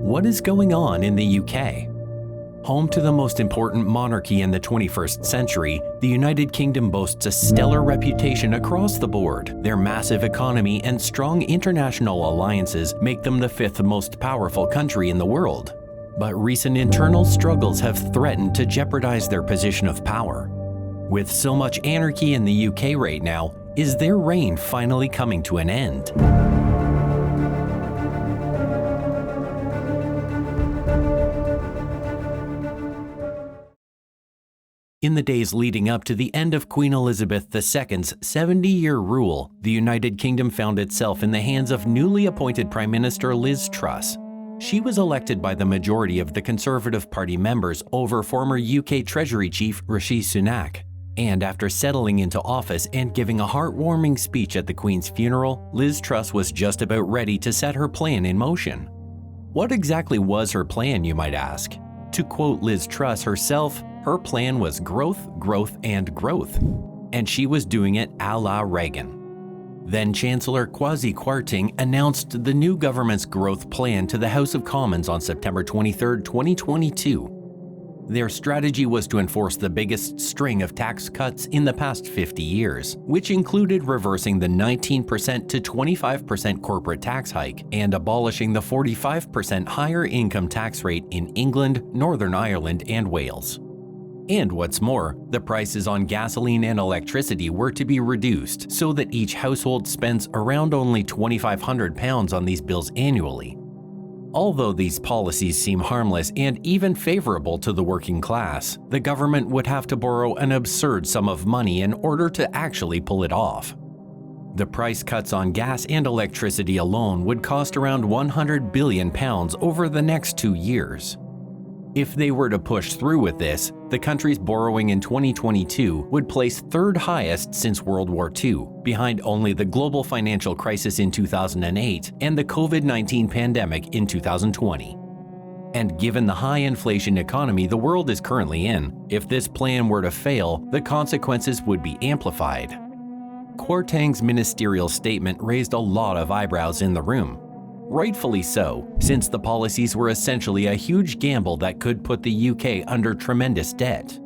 What is going on in the UK? Home to the most important monarchy in the 21st century, the United Kingdom boasts a stellar reputation across the board. Their massive economy and strong international alliances make them the fifth most powerful country in the world. But recent internal struggles have threatened to jeopardize their position of power. With so much anarchy in the UK right now, is their reign finally coming to an end? In the days leading up to the end of Queen Elizabeth II's 70-year rule, the United Kingdom found itself in the hands of newly appointed Prime Minister Liz Truss. She was elected by the majority of the Conservative Party members over former UK Treasury Chief Rishi Sunak. And after settling into office and giving a heartwarming speech at the Queen's funeral, Liz Truss was just about ready to set her plan in motion. What exactly was her plan, you might ask? To quote Liz Truss herself, her plan was growth, growth, and growth. And she was doing it a la Reagan. Then Chancellor Kwasi Kwarteng announced the new government's growth plan to the House of Commons on September 23, 2022. Their strategy was to enforce the biggest string of tax cuts in the past 50 years, which included reversing the 19% to 25% corporate tax hike and abolishing the 45% higher income tax rate in England, Northern Ireland, and Wales. And what's more, the prices on gasoline and electricity were to be reduced so that each household spends around only £2,500 on these bills annually. Although these policies seem harmless and even favorable to the working class, the government would have to borrow an absurd sum of money in order to actually pull it off. The price cuts on gas and electricity alone would cost around £100 billion over the next 2 years. If they were to push through with this, the country's borrowing in 2022 would place third highest since World War II, behind only the global financial crisis in 2008 and the COVID-19 pandemic in 2020. And given the high inflation economy the world is currently in, if this plan were to fail, the consequences would be amplified. Kwarteng's ministerial statement raised a lot of eyebrows in the room. Rightfully so, since the policies were essentially a huge gamble that could put the UK under tremendous debt.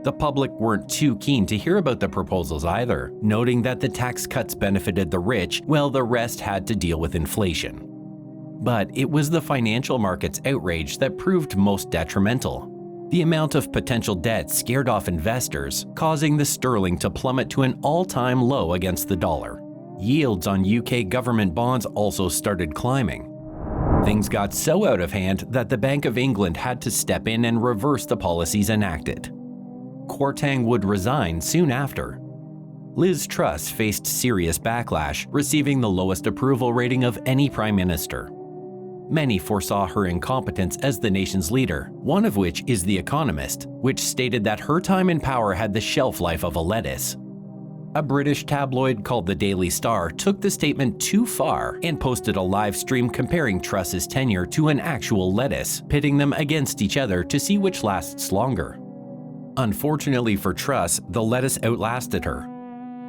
The public weren't too keen to hear about the proposals either, noting that the tax cuts benefited the rich while the rest had to deal with inflation. But it was the financial markets' outrage that proved most detrimental. The amount of potential debt scared off investors, causing the sterling to plummet to an all-time low against the dollar. Yields on UK government bonds also started climbing. Things got so out of hand that the Bank of England had to step in and reverse the policies enacted. Kwarteng would resign soon after. Liz Truss faced serious backlash, receiving the lowest approval rating of any prime minister. Many foresaw her incompetence as the nation's leader, one of which is The Economist, which stated that her time in power had the shelf life of a lettuce. A British tabloid called the Daily Star took the statement too far and posted a live stream comparing Truss's tenure to an actual lettuce, pitting them against each other to see which lasts longer. Unfortunately for Truss, the lettuce outlasted her.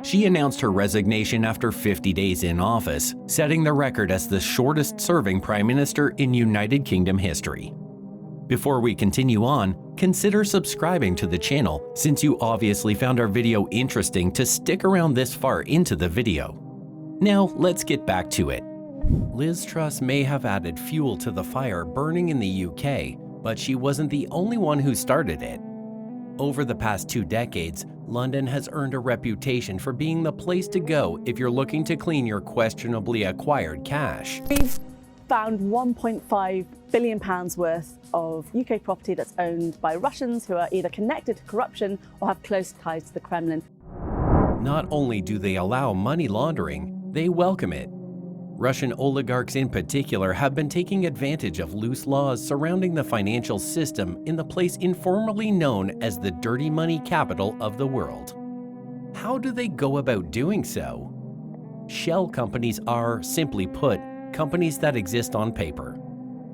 She announced her resignation after 50 days in office, setting the record as the shortest-serving prime minister in United Kingdom history. Before we continue on, consider subscribing to the channel since you obviously found our video interesting to stick around this far into the video. Now let's get back to it. Liz Truss may have added fuel to the fire burning in the UK, but she wasn't the only one who started it. Over the past 2 decades, London has earned a reputation for being the place to go if you're looking to clean your questionably acquired cash. We've found £1.5 billion worth of UK property that's owned by Russians who are either connected to corruption or have close ties to the Kremlin. Not only do they allow money laundering, they welcome it. Russian oligarchs in particular have been taking advantage of loose laws surrounding the financial system in the place informally known as the dirty money capital of the world. How do they go about doing so? Shell companies are, simply put, companies that exist on paper.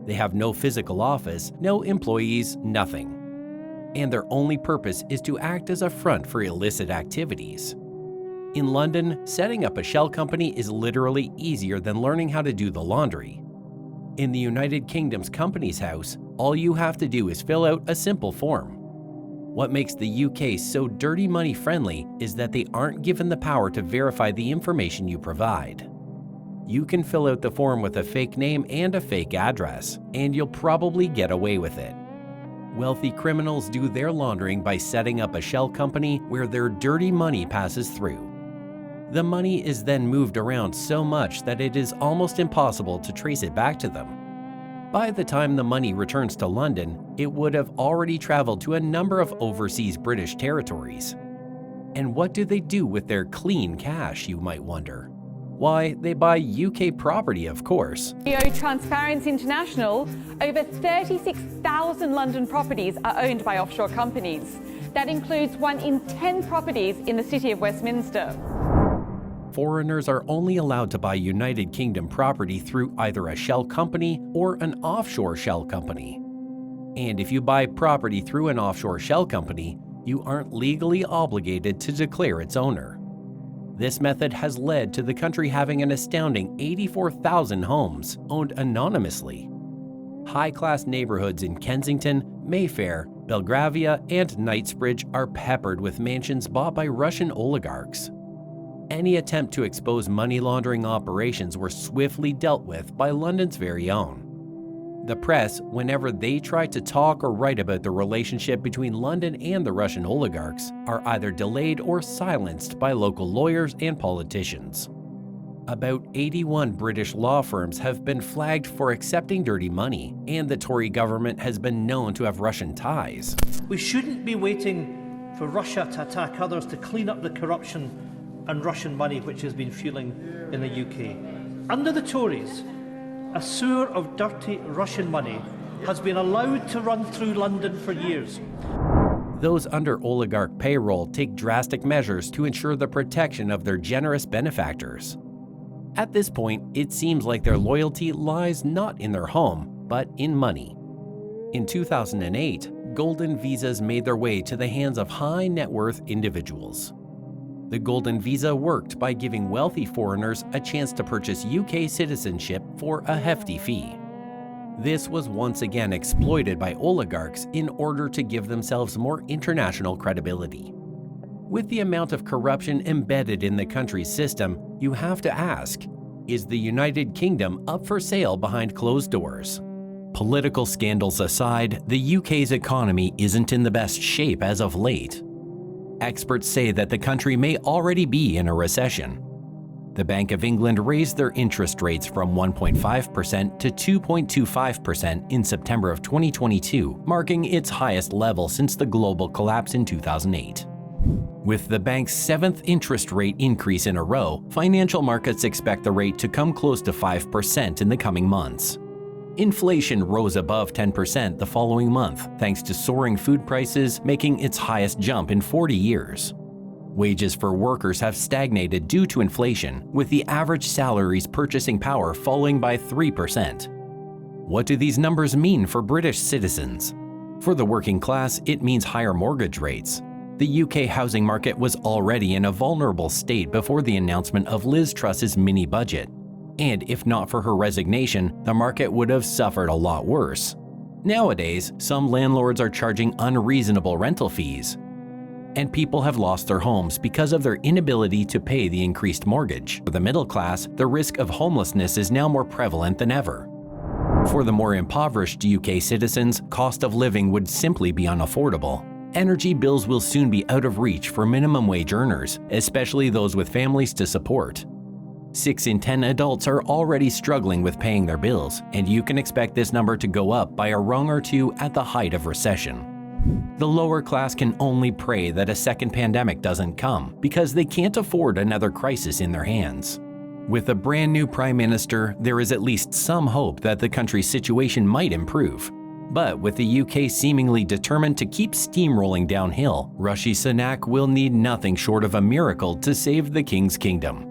They have no physical office, no employees, nothing. And their only purpose is to act as a front for illicit activities. In London, setting up a shell company is literally easier than learning how to do the laundry. In the United Kingdom's Companies House, all you have to do is fill out a simple form. What makes the UK so dirty money friendly is that they aren't given the power to verify the information you provide. You can fill out the form with a fake name and a fake address, and you'll probably get away with it. Wealthy criminals do their laundering by setting up a shell company where their dirty money passes through. The money is then moved around so much that it is almost impossible to trace it back to them. By the time the money returns to London, it would have already traveled to a number of overseas British territories. And what do they do with their clean cash, you might wonder? Why, they buy UK property, of course. Transparency International, over 36,000 London properties are owned by offshore companies. That includes 1 in 10 properties in the city of Westminster. Foreigners are only allowed to buy United Kingdom property through either a shell company or an offshore shell company. And if you buy property through an offshore shell company, you aren't legally obligated to declare its owner. This method has led to the country having an astounding 84,000 homes owned anonymously. High-class neighborhoods in Kensington, Mayfair, Belgravia, and Knightsbridge are peppered with mansions bought by Russian oligarchs. Any attempt to expose money laundering operations were swiftly dealt with by London's very own. The press, whenever they try to talk or write about the relationship between London and the Russian oligarchs, are either delayed or silenced by local lawyers and politicians. About 81 British law firms have been flagged for accepting dirty money, and the Tory government has been known to have Russian ties. We shouldn't be waiting for Russia to attack others to clean up the corruption and Russian money which has been fueling in the UK. Under the Tories, a sewer of dirty Russian money has been allowed to run through London for years. Those under oligarch payroll take drastic measures to ensure the protection of their generous benefactors. At this point, it seems like their loyalty lies not in their home, but in money. In 2008, golden visas made their way to the hands of high net worth individuals. The golden visa worked by giving wealthy foreigners a chance to purchase UK citizenship for a hefty fee. This was once again exploited by oligarchs in order to give themselves more international credibility. With the amount of corruption embedded in the country's system, you have to ask, is the United Kingdom up for sale behind closed doors? Political scandals aside, the UK's economy isn't in the best shape as of late. Experts say that the country may already be in a recession. The Bank of England raised their interest rates from 1.5% to 2.25% in September of 2022, marking its highest level since the global collapse in 2008. With the bank's 7th interest rate increase in a row, financial markets expect the rate to come close to 5% in the coming months. Inflation rose above 10% the following month, thanks to soaring food prices making its highest jump in 40 years. Wages for workers have stagnated due to inflation, with the average salary's purchasing power falling by 3%. What do these numbers mean for British citizens? For the working class, it means higher mortgage rates. The UK housing market was already in a vulnerable state before the announcement of Liz Truss's mini-budget. And if not for her resignation, the market would have suffered a lot worse. Nowadays, some landlords are charging unreasonable rental fees, and people have lost their homes because of their inability to pay the increased mortgage. For the middle class, the risk of homelessness is now more prevalent than ever. For the more impoverished UK citizens, cost of living would simply be unaffordable. Energy bills will soon be out of reach for minimum wage earners, especially those with families to support. 6 in 10 adults are already struggling with paying their bills, and you can expect this number to go up by a rung or two at the height of recession. The lower class can only pray that a second pandemic doesn't come, because they can't afford another crisis in their hands. With a brand new Prime Minister, there is at least some hope that the country's situation might improve. But with the UK seemingly determined to keep steamrolling downhill, Rishi Sunak will need nothing short of a miracle to save the King's Kingdom.